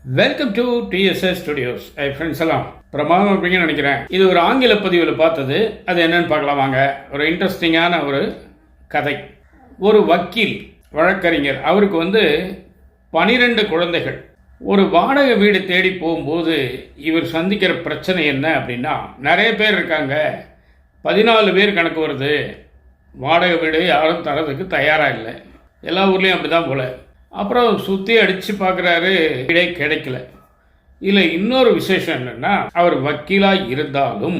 Welcome to TDS studios. Friends எல்லாம் பிரமாதம் இருப்பீங்கன்னு நினைக்கிறேன். இது ஒரு ஆங்கில பதிவில் பார்த்தது. அது என்னன்னு பார்க்கலாம் வாங்க. ஒரு இன்ட்ரெஸ்டிங்கான ஒரு கதை. ஒரு வக்கீல், வழக்கறிஞர், அவருக்கு 12 குழந்தைகள். ஒரு வாடகை வீடு தேடி போகும்போது இவர் சந்திக்கிற பிரச்சனை என்ன அப்படின்னா, நிறைய பேர் இருக்காங்க, 14 பேர் கணக்கு வருது, வாடகை வீடு யாரும் தரதுக்கு தயாராக இல்லை. எல்லா ஊர்லேயும் அப்படி தான் போல். அப்புறம் சுற்றி அடித்து பார்க்குறாரு, வீடே கிடைக்கல. இல்லை, இன்னொரு விசேஷம் என்னென்னா, அவர் வக்கீலாக இருந்தாலும்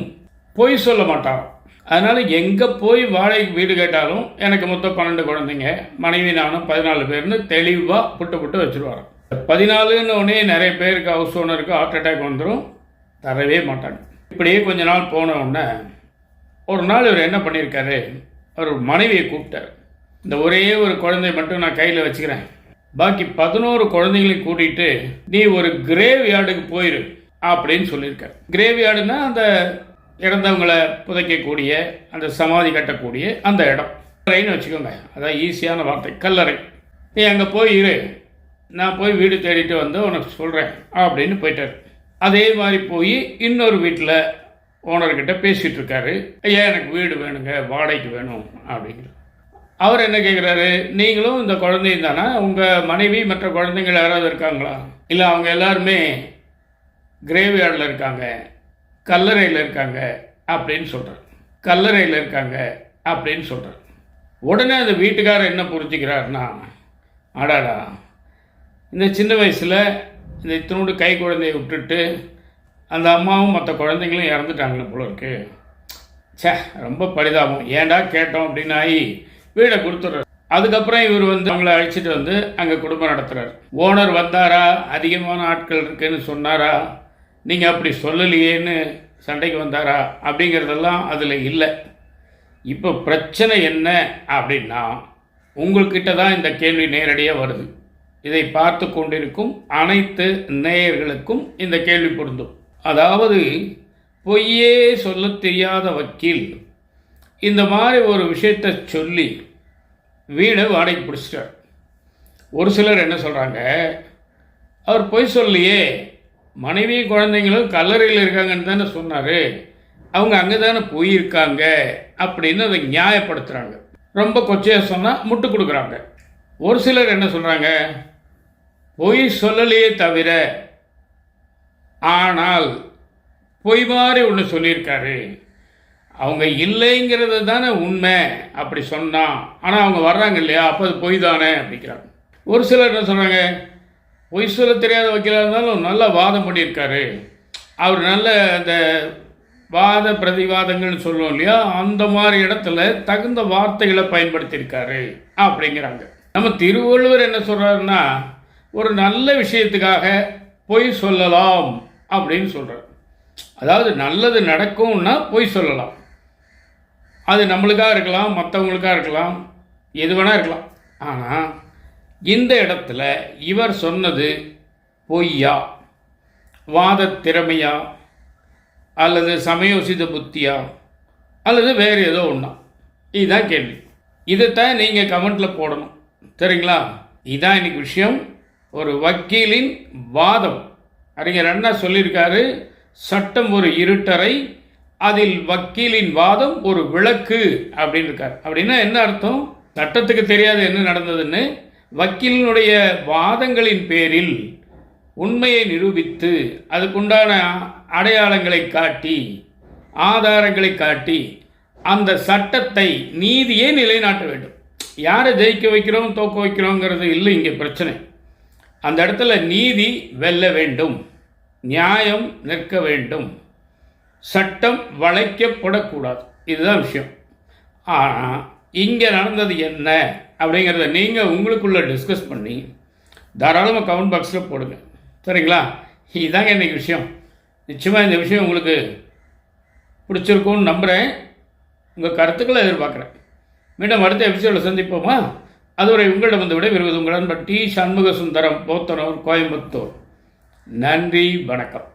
பொய் சொல்ல மாட்டார். அதனால் எங்கே போய் வாடகை வீடு கேட்டாலும் எனக்கு மொத்தம் 12 குழந்தைங்க, மனைவி நானும் 14 பேர்னு தெளிவாக புட்டு வச்சுருவார். 14ன்னு உடனே நிறைய பேருக்கு, ஹவுஸ் ஓனருக்கு ஹார்ட் அட்டாக் வந்துடும், தரவே மாட்டாங்க. இப்படியே கொஞ்ச நாள் போன உடனே ஒரு நாள் இவர் என்ன பண்ணியிருக்காரு, அவர் மனைவியை கூப்பிட்டார். இந்த ஒரே ஒரு குழந்தை மட்டும் நான் கையில் வச்சுக்கிறேன், பாக்கி 11 குழந்தைங்களையும் கூட்டிகிட்டு நீ ஒரு கிரேவ் யார்டுக்கு போயிரு அப்படின்னு சொல்லியிருக்கார். கிரேவ் யார்டுன்னா அந்த இறந்தவங்களை புதைக்கக்கூடிய, அந்த சமாதி கட்டக்கூடிய அந்த இடம். கல்லறைன்னு வச்சுக்கோங்க, அதான் ஈஸியான வார்த்தை, கல்லறை. நீ அங்கே போய் இரு, நான் போய் வீடு தேடிட்டு உனக்கு சொல்கிறேன் அப்படின்னு போயிட்டார். அதே மாதிரி போய் இன்னொரு வீட்டில் ஓனர்கிட்ட பேசிகிட்டு இருக்காரு. ஐயா, எனக்கு வீடு வேணுங்க, வாடகைக்கு வேணும் அப்படிங்கிற. அவர் என்ன கேட்குறாரு, நீங்களும் இந்த குழந்தையும் தானே, உங்கள் மனைவி மற்ற குழந்தைங்கள் யாராவது இருக்காங்களா? இல்லை, அவங்க எல்லாருமே கிரேவ் யார்டில் இருக்காங்க, கல்லறையில் இருக்காங்க அப்படின்னு சொல்கிறார். கல்லறையில் இருக்காங்க அப்படின்னு சொல்கிறார். உடனே அந்த வீட்டுக்காரர் என்ன புரிஞ்சுக்கிறாருன்னா, அடாடா, இந்த சின்ன வயசில் இந்த இத்தினோடு கை குழந்தையை விட்டுட்டு அந்த அம்மாவும் மற்ற குழந்தைங்களும் இறந்துட்டாங்கன்னு போல இருக்கு. சே, ரொம்ப பரிதாபம், ஏண்டா கேட்டோம் அப்படின்னு ஆகி வீடை கொடுத்துட்றாரு. அதுக்கப்புறம் இவர் அவங்கள அழைச்சிட்டு அங்கே குடும்பம் நடத்துகிறார். ஓனர் வந்தாரா, அதிகமான ஆட்கள் இருக்குன்னு சொன்னாரா, நீங்கள் அப்படி சொல்லலையேன்னு சண்டைக்கு வந்தாரா அப்படிங்கிறதெல்லாம் அதில் இல்லை. இப்போ பிரச்சனை என்ன அப்படின்னா, உங்கள்கிட்ட தான் இந்த கேள்வி நேரடியாக வருது. இதை பார்த்து கொண்டிருக்கும் அனைத்து நேயர்களுக்கும் இந்த கேள்வி பொருந்தும். அதாவது, பொய்யே சொல்ல தெரியாத வக்கீல் இந்த மாதிரி ஒரு விஷயத்தை சொல்லி வீடை வாடகைக்கு பிடிச்சிட்டார். ஒரு சிலர் என்ன சொல்கிறாங்க, அவர் பொய் சொல்லியே, மனைவி குழந்தைங்களும் கல்லறையில் இருக்காங்கன்னு தானே சொன்னார், அவங்க அங்கே தானே போயிருக்காங்க அப்படின்னு அதை நியாயப்படுத்துகிறாங்க. ரொம்ப கொச்சையாக சொன்னால் முட்டு கொடுக்குறாங்க. ஒரு சிலர் என்ன சொல்கிறாங்க, பொய் சொல்லலையே தவிர ஆனால் பொய் மாதிரி ஒன்று சொல்லியிருக்காரு, அவங்க இல்லைங்கிறது தானே உண்மை, அப்படி சொன்னான், ஆனால் அவங்க வர்றாங்க இல்லையா, அப்போ அது பொய் தானே அப்படிங்கிறாங்க. ஒரு சிலர் என்ன சொல்கிறாங்க, பொய் சொல்ல தெரியாத வக்கீலாக இருந்தாலும் நல்லா வாதம் பண்ணியிருக்காரு, அவர் நல்ல அந்த வாத பிரதிவாதங்கள்னு சொல்லுவோம் இல்லையா, அந்த மாதிரி இடத்துல தகுந்த வார்த்தைகளை பயன்படுத்தியிருக்காரு அப்படிங்கிறாங்க. நம்ம திருவள்ளுவர் என்ன சொல்கிறாருன்னா, ஒரு நல்ல விஷயத்துக்காக பொய் சொல்லலாம் அப்படின்னு சொல்கிறார். அதாவது நல்லது நடக்கும்னா பொய் சொல்லலாம். அது நம்மளுக்காக இருக்கலாம், மற்றவங்களுக்காக இருக்கலாம், எது வேணால் இருக்கலாம். ஆனால் இந்த இடத்துல இவர் சொன்னது பொய்யா, வாத திறமையா, அல்லது சமயோசித புத்தியா, அல்லது வேறு ஏதோ ஒன்றா, இதுதான் கேள்வி. இதைத்தான் நீங்கள் கமெண்ட்டில் போடணும், சரிங்களா? இதுதான் இன்னைக்கு விஷயம். ஒரு வக்கீலின் வாதம். அறிஞர் அண்ணா சொல்லியிருக்காரு, சட்டம் ஒரு இருட்டறை, அதில் வக்கீலின் வாதம் ஒரு விளக்கு அப்படின்னு இருக்கார். அப்படின்னா என்ன அர்த்தம்? சட்டத்துக்கு தெரியாது என்ன நடந்ததுன்னு, வக்கீலினுடைய வாதங்களின் பேரில் உண்மையை நிரூபித்து அதுக்குண்டான அடையாளங்களை காட்டி, ஆதாரங்களை காட்டி அந்த சட்டத்தை, நீதியை நிலைநாட்ட வேண்டும். யாரை ஜெயிக்க வைக்கிறோம் தோக்க வைக்கிறோங்கிறது இல்லை இங்கே பிரச்சனை. அந்த இடத்துல நீதி வெல்ல வேண்டும், நியாயம் நிற்க வேண்டும், சட்டம் வளைக்கப்படக்கூடாது. இதுதான் விஷயம். ஆனால் இங்கே நடந்தது என்ன அப்படிங்கிறத நீங்கள் உங்களுக்குள்ளே டிஸ்கஸ் பண்ணி தாராளமாக கமெண்ட் பாக்ஸில் போடுங்க, சரிங்களா? இதுதாங்க இன்றைக்கி விஷயம். நிச்சயமாக இந்த விஷயம் உங்களுக்கு பிடிச்சிருக்கும்னு நம்புகிறேன். உங்கள் கருத்துக்களை எதிர்பார்க்குறேன். மீண்டும் அடுத்த எபிசோடில் சந்திப்போமா? அதுவரை உங்களிடம் விடைபெறுவது உங்கள் நண்பர் டி. சண்முக சுந்தரம், போத்தனூர், கோயம்புத்தூர். நன்றி, வணக்கம்.